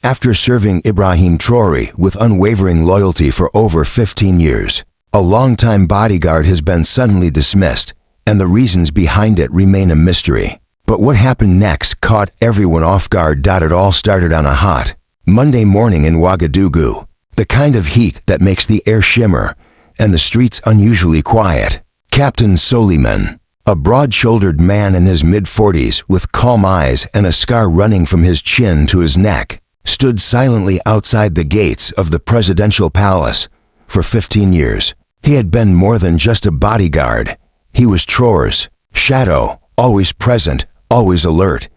After serving Ibrahim Traoré with unwavering loyalty for over 15 years, a longtime bodyguard has been suddenly dismissed, and the reasons behind it remain a mystery. But what happened next caught everyone off guard. It all started on a hot Monday morning in Ouagadougou, the kind of heat that makes the air shimmer and the streets unusually quiet. Captain Soleiman, a broad-shouldered man in his mid-40s with calm eyes and a scar running from his chin to his neck, stood silently outside the gates of the presidential palace. For 15 years, he had been more than just a bodyguard. He was Traoré's shadow, always present, always alert.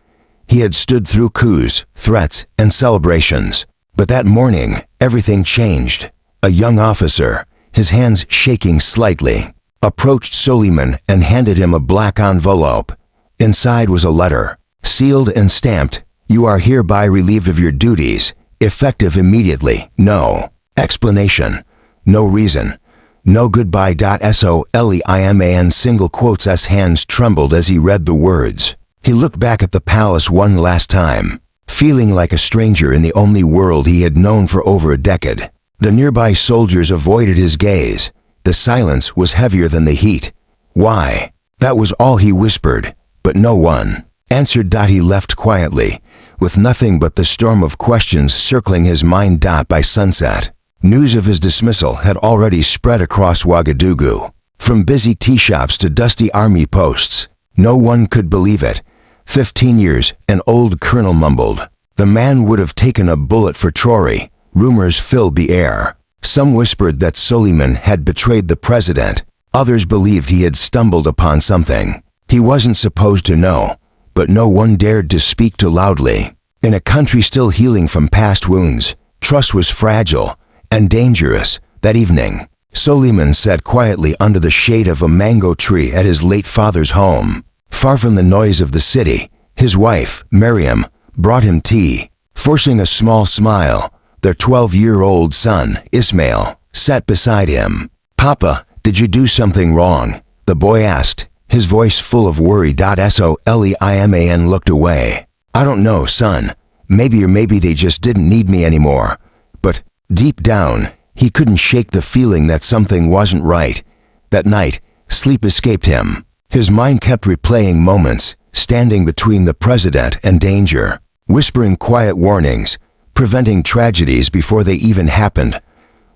He had stood through coups, threats, and celebrations. But that morning, everything changed. A young officer, his hands shaking slightly, approached Soleiman and handed him a black envelope. Inside was a letter, sealed and stamped, "You are hereby relieved of your duties, effective immediately. No explanation, no reason, no goodbye." Soleiman single quotes. His hands trembled as he read the words. He looked back at the palace one last time, feeling like a stranger in the only world he had known for over a decade. The nearby soldiers avoided his gaze. The silence was heavier than the heat. "Why?" That was all he whispered, but no one answered. He left quietly, with nothing but the storm of questions circling his mind. By sunset, news of his dismissal had already spread across Ouagadougou. From busy tea shops to dusty army posts, no one could believe it. 15 years, an old colonel mumbled. The man would have taken a bullet for Traoré. Rumors filled the air. Some whispered that Soleiman had betrayed the president. Others believed he had stumbled upon something he wasn't supposed to know, but no one dared to speak too loudly. In a country still healing from past wounds, trust was fragile and dangerous. That evening, Soleiman sat quietly under the shade of a mango tree at his late father's home. Far from the noise of the city, his wife, Miriam, brought him tea. Forcing a small smile, their 12-year-old son, Ismail, sat beside him. "Papa, did you do something wrong?" the boy asked, his voice full of worry. Soleiman looked away. "I don't know, son. Maybe they just didn't need me anymore." But deep down, he couldn't shake the feeling that something wasn't right. That night, sleep escaped him. His mind kept replaying moments, standing between the president and danger, whispering quiet warnings, preventing tragedies before they even happened.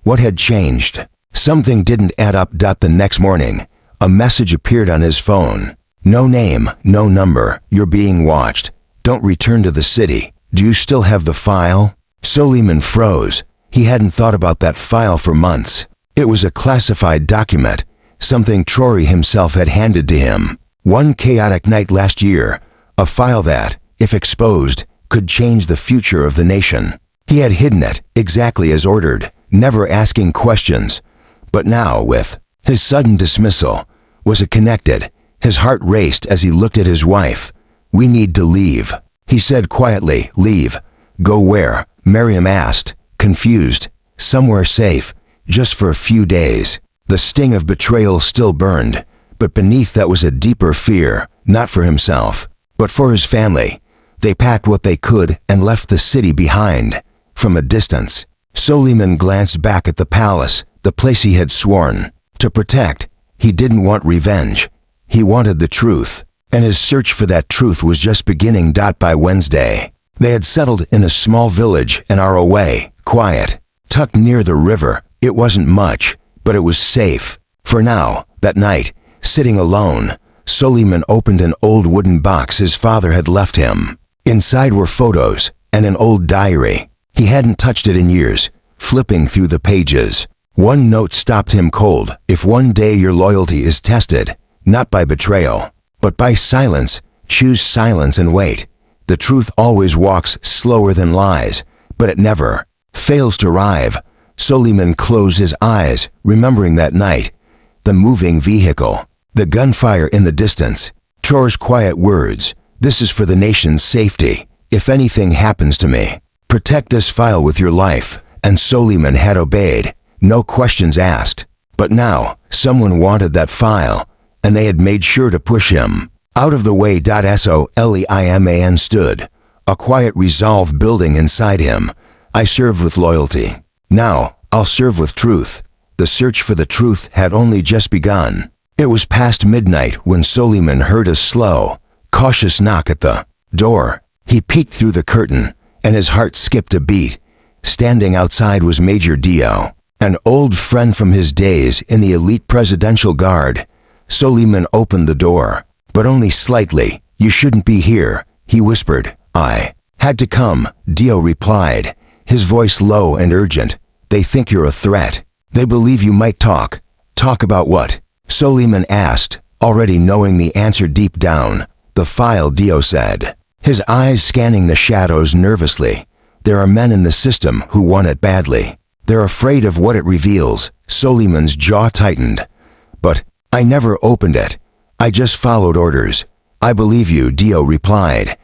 What had changed? Something didn't add up. The next morning, a message appeared on his phone. "No name, no number. You're being watched. Don't return to the city. Do you still have the file?" Soleiman froze. He hadn't thought about that file for months. It was a classified document, something Traoré himself had handed to him. One chaotic night last year, a file that, if exposed, could change the future of the nation. He had hidden it, exactly as ordered, never asking questions. But now, with his sudden dismissal, was it connected? His heart raced as he looked at his wife. "We need to leave," he said quietly. "Leave? Go where?" Miriam asked, confused. "Somewhere safe, just for a few days." The sting of betrayal still burned, but beneath that was a deeper fear, not for himself, but for his family. They packed what they could and left the city behind. From a distance, Soleiman glanced back at the palace, the place he had sworn to protect. He didn't want revenge. He wanted the truth, and his search for that truth was just beginning. By Wednesday, they had settled in a small village an hour away, quiet, tucked near the river. It wasn't much, but it was safe. For now, that night, sitting alone, Soleiman opened an old wooden box his father had left him. Inside were photos and an old diary. He hadn't touched it in years, flipping through the pages. One note stopped him cold. "If one day your loyalty is tested, not by betrayal, but by silence, choose silence and wait. The truth always walks slower than lies, but it never fails to arrive." Soleiman closed his eyes, remembering that night. The moving vehicle, the gunfire in the distance, Traoré's quiet words. "This is for the nation's safety. If anything happens to me, protect this file with your life." And Soleiman had obeyed, no questions asked. But now, someone wanted that file, and they had made sure to push him out of the way. Soleiman stood, a quiet resolve building inside him, I served with loyalty. Now, I'll serve with truth. The search for the truth had only just begun. It was past midnight when Soleiman heard a slow, cautious knock at the door. He peeked through the curtain, and his heart skipped a beat. Standing outside was Major Dio, an old friend from his days in the elite presidential guard. Soleiman opened the door, but only slightly. "You shouldn't be here," he whispered. "I had to come," Dio replied, his voice low and urgent. "They think you're a threat. They believe you might talk." "Talk about what?" Soleiman asked, already knowing the answer deep down. "The file," Dio said, his eyes scanning the shadows nervously. "There are men in the system who want it badly. They're afraid of what it reveals." Soleiman's jaw tightened. "But I never opened it. I just followed orders." "I believe you," Dio replied,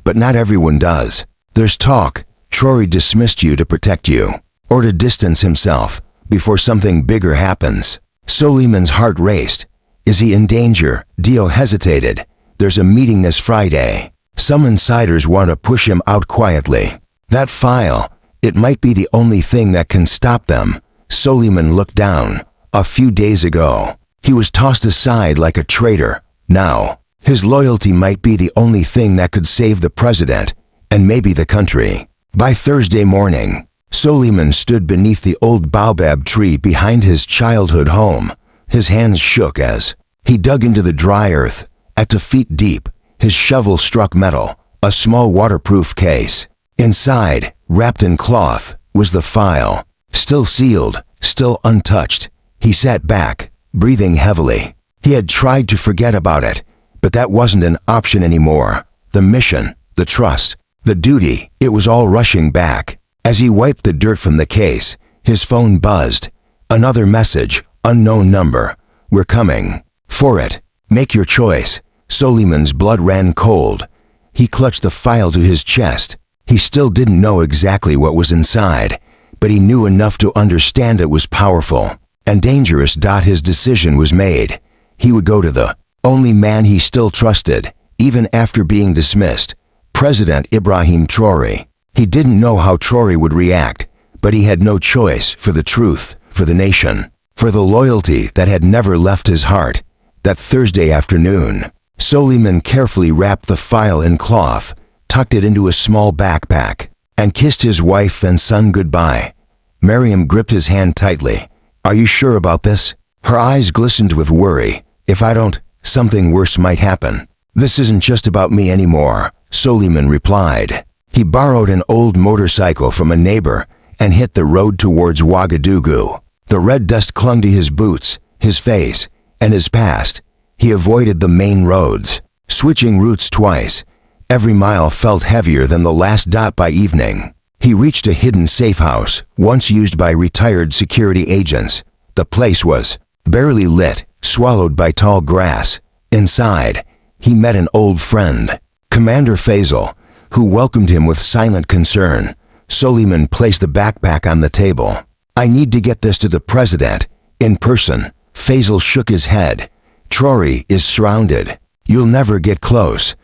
"but not everyone does. There's talk. Traoré dismissed you to protect you, or to distance himself before something bigger happens." Soleiman's heart raced. "Is he in danger?" Dio hesitated. "There's a meeting this Friday. Some insiders want to push him out quietly. That file, it might be the only thing that can stop them." Soleiman looked down. A few days ago, he was tossed aside like a traitor. Now, his loyalty might be the only thing that could save the president, and maybe the country. By Thursday morning, Soleiman stood beneath the old baobab tree behind his childhood home. His hands shook as he dug into the dry earth. At 2 feet deep, his shovel struck metal, a small waterproof case. Inside, wrapped in cloth, was the file. Still sealed, still untouched. He sat back, breathing heavily. He had tried to forget about it, but that wasn't an option anymore. The mission, the trust, the duty, it was all rushing back. As he wiped the dirt from the case, his phone buzzed. Another message, unknown number. "We're coming. For it. Make your choice." Soleiman's blood ran cold. He clutched the file to his chest. He still didn't know exactly what was inside, but he knew enough to understand it was powerful and dangerous. His decision was made. He would go to the only man he still trusted, even after being dismissed, President Ibrahim Traoré. He didn't know how Traoré would react, but he had no choice. For the truth, for the nation, for the loyalty that had never left his heart. That Thursday afternoon, Soleiman carefully wrapped the file in cloth, tucked it into a small backpack, and kissed his wife and son goodbye. Miriam gripped his hand tightly. "Are you sure about this?" Her eyes glistened with worry. "If I don't, something worse might happen." "This isn't just about me anymore," Soleiman replied. He borrowed an old motorcycle from a neighbor and hit the road towards Ouagadougou. The red dust clung to his boots, his face, and his past. He avoided the main roads, switching routes twice. Every mile felt heavier than the last. By evening, he reached a hidden safe house, once used by retired security agents. The place was barely lit, swallowed by tall grass. Inside, he met an old friend, Commander Faisal, who welcomed him with silent concern. Soleiman placed the backpack on the table. "I need to get this to the president, in person." Faisal shook his head. "Traoré is surrounded. You'll never get close."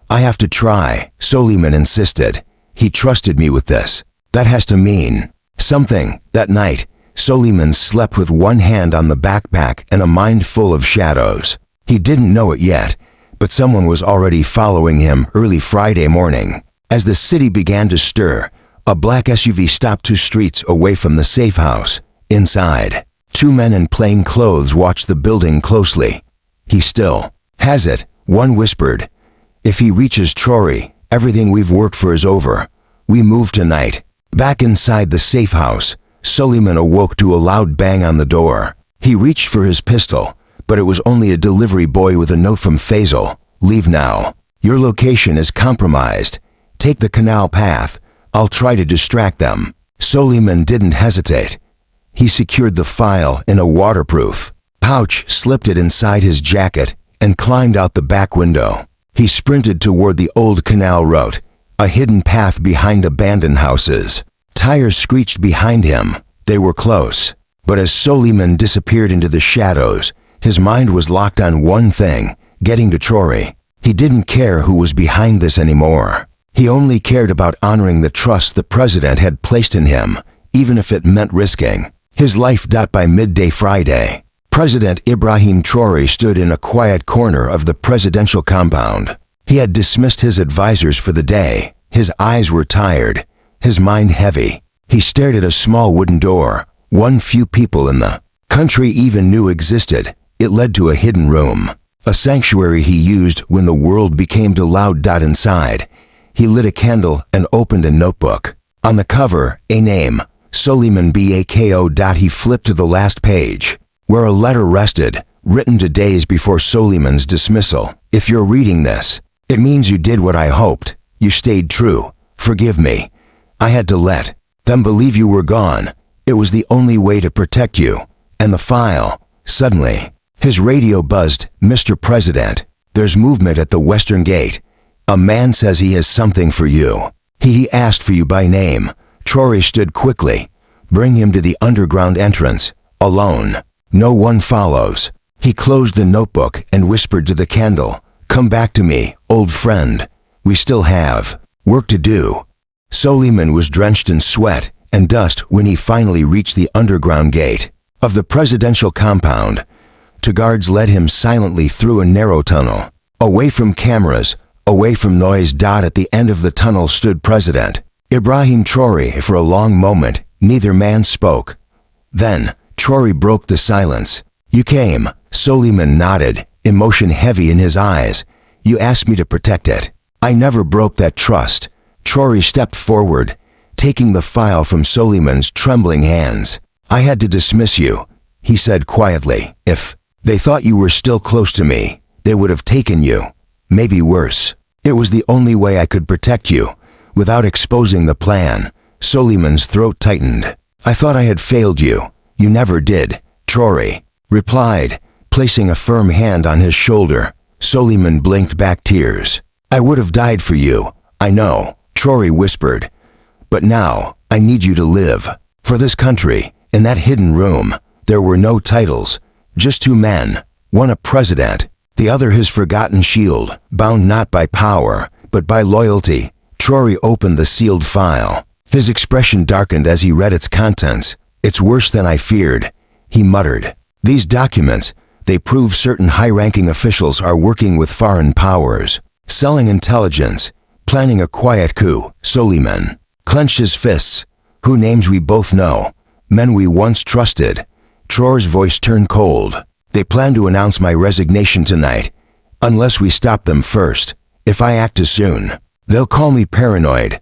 "I have to try," Soleiman insisted. "He trusted me with this. That has to mean something." That night, Soleiman slept with one hand on the backpack and a mind full of shadows. He didn't know it yet, but someone was already following him. Early Friday morning, as the city began to stir, a black SUV stopped 2 streets away from the safe house. Inside, 2 men in plain clothes watched the building closely. "He still has it," one whispered. "If he reaches Traoré, everything we've worked for is over. We move tonight." Back inside the safe house, Soleiman awoke to a loud bang on the door. He reached for his pistol, but it was only a delivery boy with a note from Faisal. "Leave now. Your location is compromised. Take the canal path. I'll try to distract them." Soleiman didn't hesitate. He secured the file in a waterproof pouch, slipped it inside his jacket, and climbed out the back window. He sprinted toward the old canal route, a hidden path behind abandoned houses. Tires screeched behind him. They were close. But as Soleiman disappeared into the shadows, his mind was locked on one thing: getting to Traoré. He didn't care who was behind this anymore. He only cared about honoring the trust the president had placed in him, even if it meant risking his life. By midday Friday, President Ibrahim Traoré stood in a quiet corner of the presidential compound. He had dismissed his advisors for the day. His eyes were tired, his mind heavy. He stared at a small wooden door, one few people in the country even knew existed. It led to a hidden room, a sanctuary he used when the world became too loud. Inside, he lit a candle and opened a notebook. On the cover, a name, Soleiman Bako. He flipped to the last page, where a letter rested, written 2 days before Soleiman's dismissal. If you're reading this, it means you did what I hoped. You stayed true. Forgive me. I had to let them believe you were gone. It was the only way to protect you. And the file. Suddenly, his radio buzzed. Mr. President, there's movement at the western gate. A man says he has something for you. He asked for you by name. Traoré stood quickly. Bring him to the underground entrance. Alone. No one follows. He closed the notebook and whispered to the candle. Come back to me, old friend. We still have work to do. Soleiman was drenched in sweat and dust when he finally reached the underground gate of the presidential compound. 2 guards led him silently through a narrow tunnel, away from cameras, away from noise. At the end of the tunnel stood President Ibrahim Traoré. For a long moment, neither man spoke. Then, Traoré broke the silence. You came. Soleiman nodded, emotion heavy in his eyes. You asked me to protect it. I never broke that trust. Traoré stepped forward, taking the file from Soleiman's trembling hands. I had to dismiss you, he said quietly. If they thought you were still close to me, they would have taken you. Maybe worse. It was the only way I could protect you, without exposing the plan. Soleiman's throat tightened. I thought I had failed you. You never did, Traoré replied, placing a firm hand on his shoulder. Soleiman blinked back tears. I would have died for you, I know, Traoré whispered. But now, I need you to live. For this country. In that hidden room, there were no titles, just 2 men, one a president, the other his forgotten shield, bound not by power, but by loyalty. Traoré opened the sealed file. His expression darkened as he read its contents. It's worse than I feared, he muttered. These documents, they prove certain high-ranking officials are working with foreign powers, selling intelligence, planning a quiet coup. Soleiman clenched his fists. Who names we both know? Men we once trusted. Traoré's voice turned cold. They plan to announce my resignation tonight, unless we stop them first. If I act too soon, they'll call me paranoid.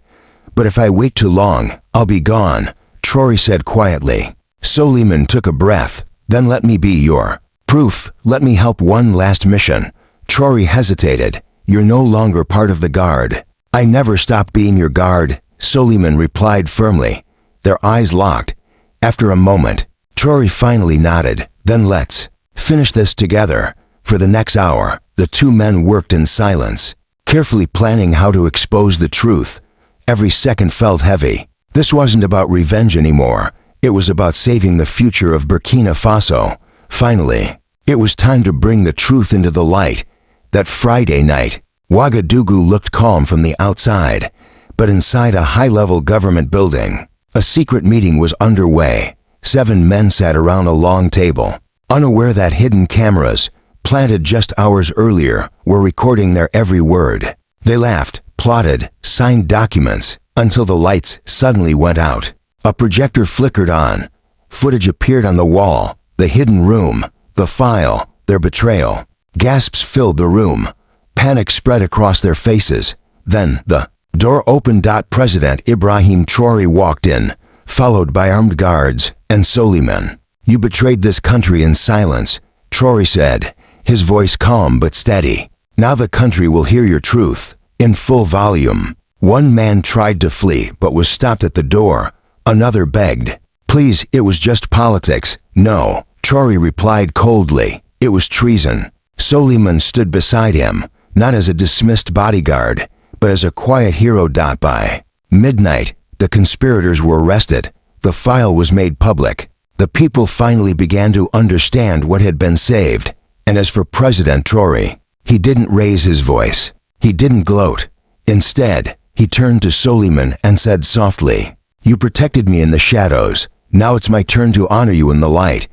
But if I wait too long, I'll be gone, Traoré said quietly. Soleiman took a breath. Then let me be your proof. Let me help one last mission. Traoré hesitated. You're no longer part of the guard. I never stopped being your guard, Soleiman replied firmly. Their eyes locked. After a moment, Traoré finally nodded. Then let's finish this together. For the next hour, the 2 men worked in silence, carefully planning how to expose the truth. Every second felt heavy. This wasn't about revenge anymore. It was about saving the future of Burkina Faso. Finally, it was time to bring the truth into the light. That Friday night, Ouagadougou looked calm from the outside, but inside a high-level government building, a secret meeting was underway. 7 men sat around a long table, unaware that hidden cameras, planted just hours earlier, were recording their every word. They laughed, plotted, signed documents, until the lights suddenly went out. A projector flickered on. Footage appeared on the wall. The hidden room, the file, their betrayal. Gasps filled the room. Panic spread across their faces. Then the door opened. President Ibrahim Traoré walked in, followed by armed guards, and Soleiman. You betrayed this country in silence, Traoré said, his voice calm but steady. Now the country will hear your truth, in full volume. One man tried to flee but was stopped at the door. Another begged. Please, it was just politics. No, Traoré replied coldly. It was treason. Soleiman stood beside him, not as a dismissed bodyguard, but as a quiet hero. By midnight, the conspirators were arrested. The file was made public. The people finally began to understand what had been saved. And as for President Traoré, he didn't raise his voice. He didn't gloat. Instead, He turned to Soleiman and said softly, "You protected me in the shadows. Now it's my turn to honor you in the light."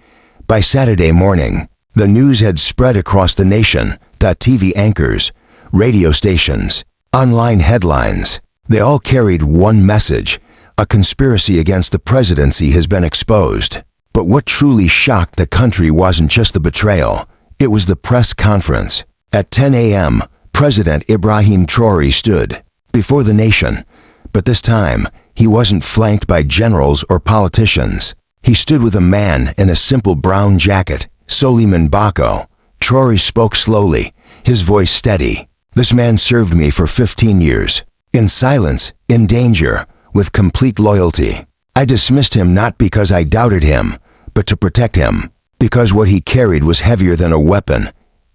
By Saturday morning, the news had spread across the nation. TV anchors, radio stations, online headlines. They all carried one message: a conspiracy against the presidency has been exposed. But what truly shocked the country wasn't just the betrayal. It was the press conference. At 10 a.m., President Ibrahim Traoré stood before the nation. But this time, he wasn't flanked by generals or politicians. He stood with a man in a simple brown jacket, Soleiman Bako. Traoré spoke slowly, his voice steady. "This man served me for 15 years. In silence, in danger, with complete loyalty. I dismissed him not because I doubted him, but to protect him. Because what he carried was heavier than a weapon.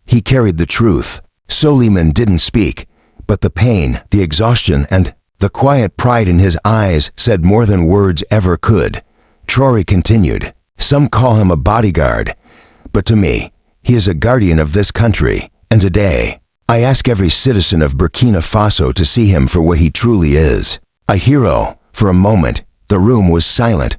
He carried the truth." Soleiman didn't speak, but the pain, the exhaustion, and the quiet pride in his eyes said more than words ever could. Traoré continued, "Some call him a bodyguard, but to me, he is a guardian of this country, and today, I ask every citizen of Burkina Faso to see him for what he truly is. A hero." For a moment, the room was silent.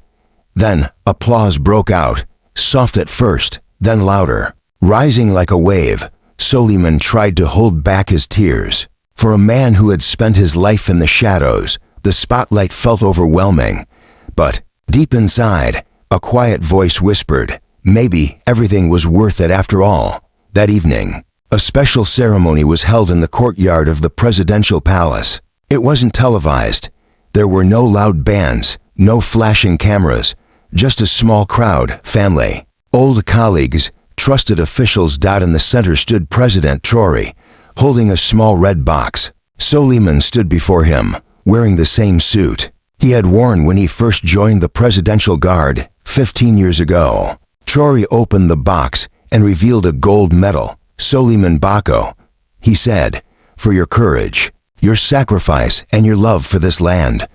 Then, applause broke out, soft at first, then louder. Rising like a wave, Soleiman tried to hold back his tears. For a man who had spent his life in the shadows, the spotlight felt overwhelming. But, deep inside, a quiet voice whispered, maybe everything was worth it after all. That evening, a special ceremony was held in the courtyard of the presidential palace. It wasn't televised. There were no loud bands, no flashing cameras, just a small crowd, family, old colleagues, trusted officials. In the center stood President Traoré, holding a small red box. Soleiman stood before him, wearing the same suit he had worn when he first joined the Presidential Guard 15 years ago. Traoré opened the box and revealed a gold medal. "Soleiman Bako," he said, "for your courage, your sacrifice, and your love for this land.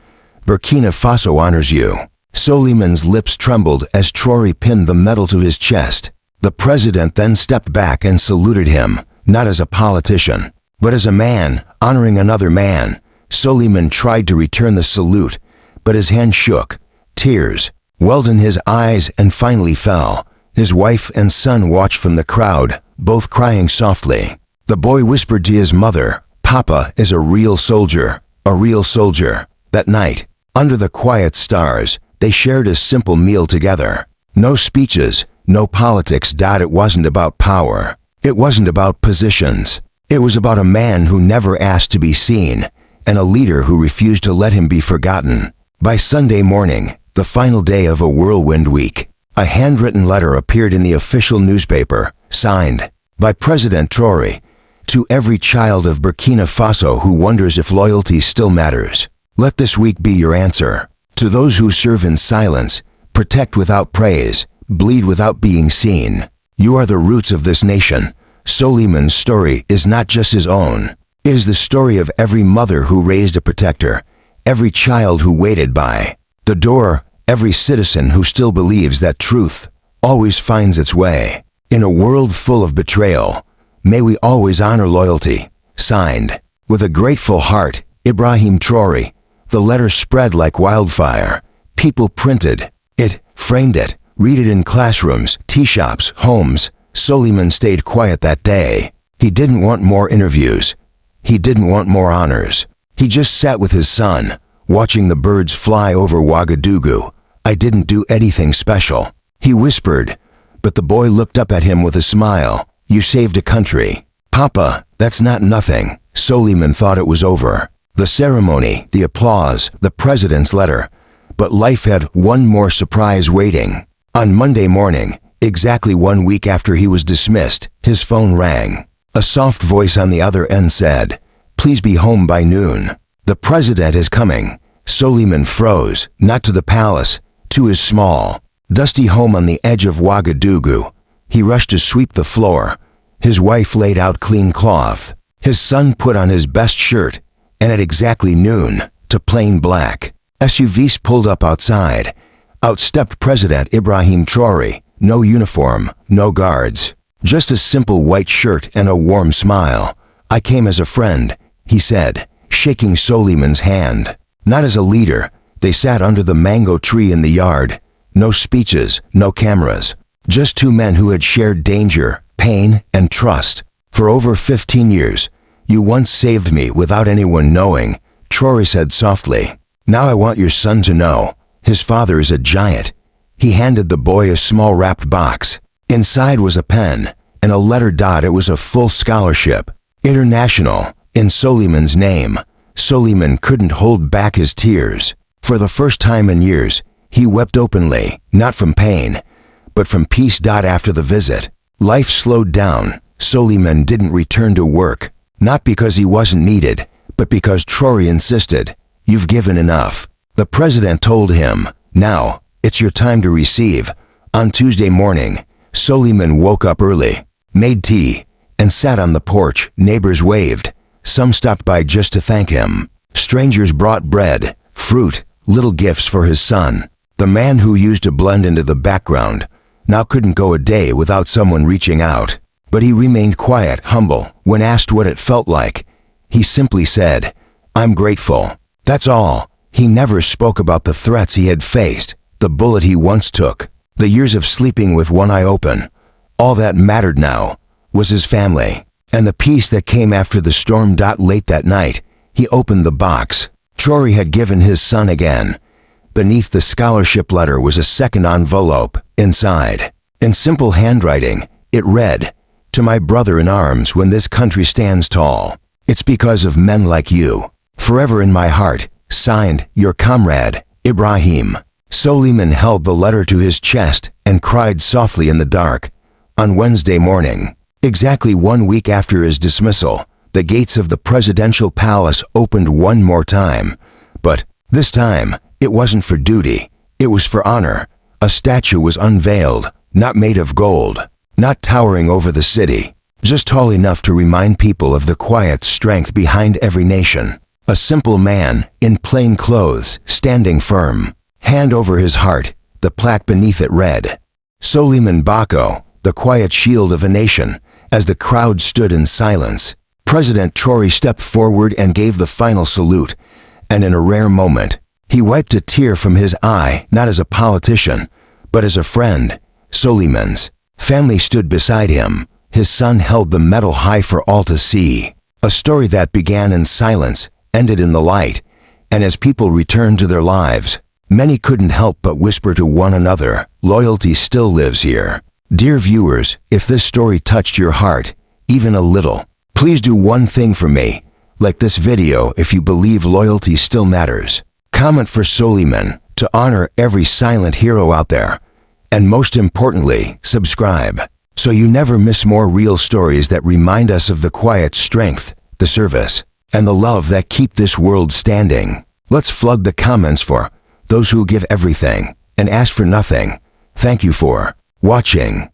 Burkina Faso honors you." Soleiman's lips trembled as Traoré pinned the medal to his chest. The president then stepped back and saluted him, not as a politician, but as a man honoring another man. Soleiman tried to return the salute, but his hand shook. Tears welled in his eyes and finally fell. His wife and son watched from the crowd, both crying softly. The boy whispered to his mother, "Papa is a real soldier, a real soldier." That night, under the quiet stars, they shared a simple meal together. No speeches, no politics. It wasn't about power. It wasn't about positions. It was about a man who never asked to be seen, and a leader who refused to let him be forgotten. By Sunday morning, the final day of a whirlwind week, a handwritten letter appeared in the official newspaper, signed by President Traoré, "To every child of Burkina Faso who wonders if loyalty still matters, let this week be your answer. To those who serve in silence, protect without praise, bleed without being seen. You are the roots of this nation." Soleiman's story is not just his own. It is the story of every mother who raised a protector, every child who waited by the door, every citizen who still believes that truth always finds its way. In a world full of betrayal, may we always honor loyalty. Signed, with a grateful heart, Ibrahim Traoré. The letter spread like wildfire. People printed it, framed it, read it in classrooms, tea shops, homes. Soleiman stayed quiet that day. He didn't want more interviews. He didn't want more honors. He just sat with his son, watching the birds fly over Ouagadougou. "I didn't do anything special," he whispered, but the boy looked up at him with a smile. "You saved a country." "Papa, that's not nothing." Soleiman thought it was over. The ceremony, the applause, the president's letter. But life had one more surprise waiting. On Monday morning, exactly 1 week after he was dismissed, his phone rang. A soft voice on the other end said, "Please be home by noon. The president is coming." Soleiman froze, not to the palace, to his small, dusty home on the edge of Ouagadougou. He rushed to sweep the floor. His wife laid out clean cloth. His son put on his best shirt, and at exactly noon, to plain black, SUVs pulled up outside. Out stepped President Ibrahim Traoré. No uniform, no guards. Just a simple white shirt and a warm smile. "I came as a friend," he said, shaking Soleiman's hand. Not as a leader, they sat under the mango tree in the yard. No speeches, no cameras. Just two men who had shared danger, pain, and trust. For over 15 years, you once saved me without anyone knowing, Traoré said softly. Now I want your son to know. His father is a giant. He handed the boy a small wrapped box. Inside was a pen and a letter. It was a full scholarship. International, in Soleiman's name. Soleiman couldn't hold back his tears. For the first time in years, he wept openly, not from pain, but from peace. After the visit, life slowed down. Soleiman didn't return to work, not because he wasn't needed, but because Traoré insisted. You've given enough. The president told him, now, it's your time to receive. On Tuesday morning, Soleiman woke up early, made tea, and sat on the porch. Neighbors waved. Some stopped by just to thank him. Strangers brought bread, fruit, little gifts for his son. The man who used to blend into the background now couldn't go a day without someone reaching out. But he remained quiet, humble. When asked what it felt like, he simply said, I'm grateful. That's all. He never spoke about the threats he had faced, the bullet he once took, the years of sleeping with one eye open. All that mattered now was his family, and the peace that came after the storm. Late that night, he opened the box. Traoré had given his son again. Beneath the scholarship letter was a second envelope. Inside, in simple handwriting, it read, To my brother in arms when this country stands tall. It's because of men like you. Forever in my heart. Signed, your comrade, Ibrahim. Soleiman held the letter to his chest and cried softly in the dark. On Wednesday morning, exactly 1 week after his dismissal, the gates of the presidential palace opened one more time. But this time, it wasn't for duty. It was for honor. A statue was unveiled, not made of gold, not towering over the city, just tall enough to remind people of the quiet strength behind every nation. A simple man, in plain clothes, standing firm. Hand over his heart, the plaque beneath it read, Soleiman Bako, the quiet shield of a nation. As the crowd stood in silence, President Traoré stepped forward and gave the final salute, and in a rare moment, he wiped a tear from his eye, not as a politician, but as a friend. Soleiman's family stood beside him. His son held the medal high for all to see. A story that began in silence ended in the light, and as people returned to their lives, many couldn't help but whisper to one another, loyalty still lives here. Dear viewers, if this story touched your heart, even a little, please do one thing for me. Like this video if you believe loyalty still matters. Comment for Soleiman to honor every silent hero out there. And most importantly, subscribe, so you never miss more real stories that remind us of the quiet strength, the service, and the love that keep this world standing. Let's flood the comments for those who give everything and ask for nothing. Thank you for watching.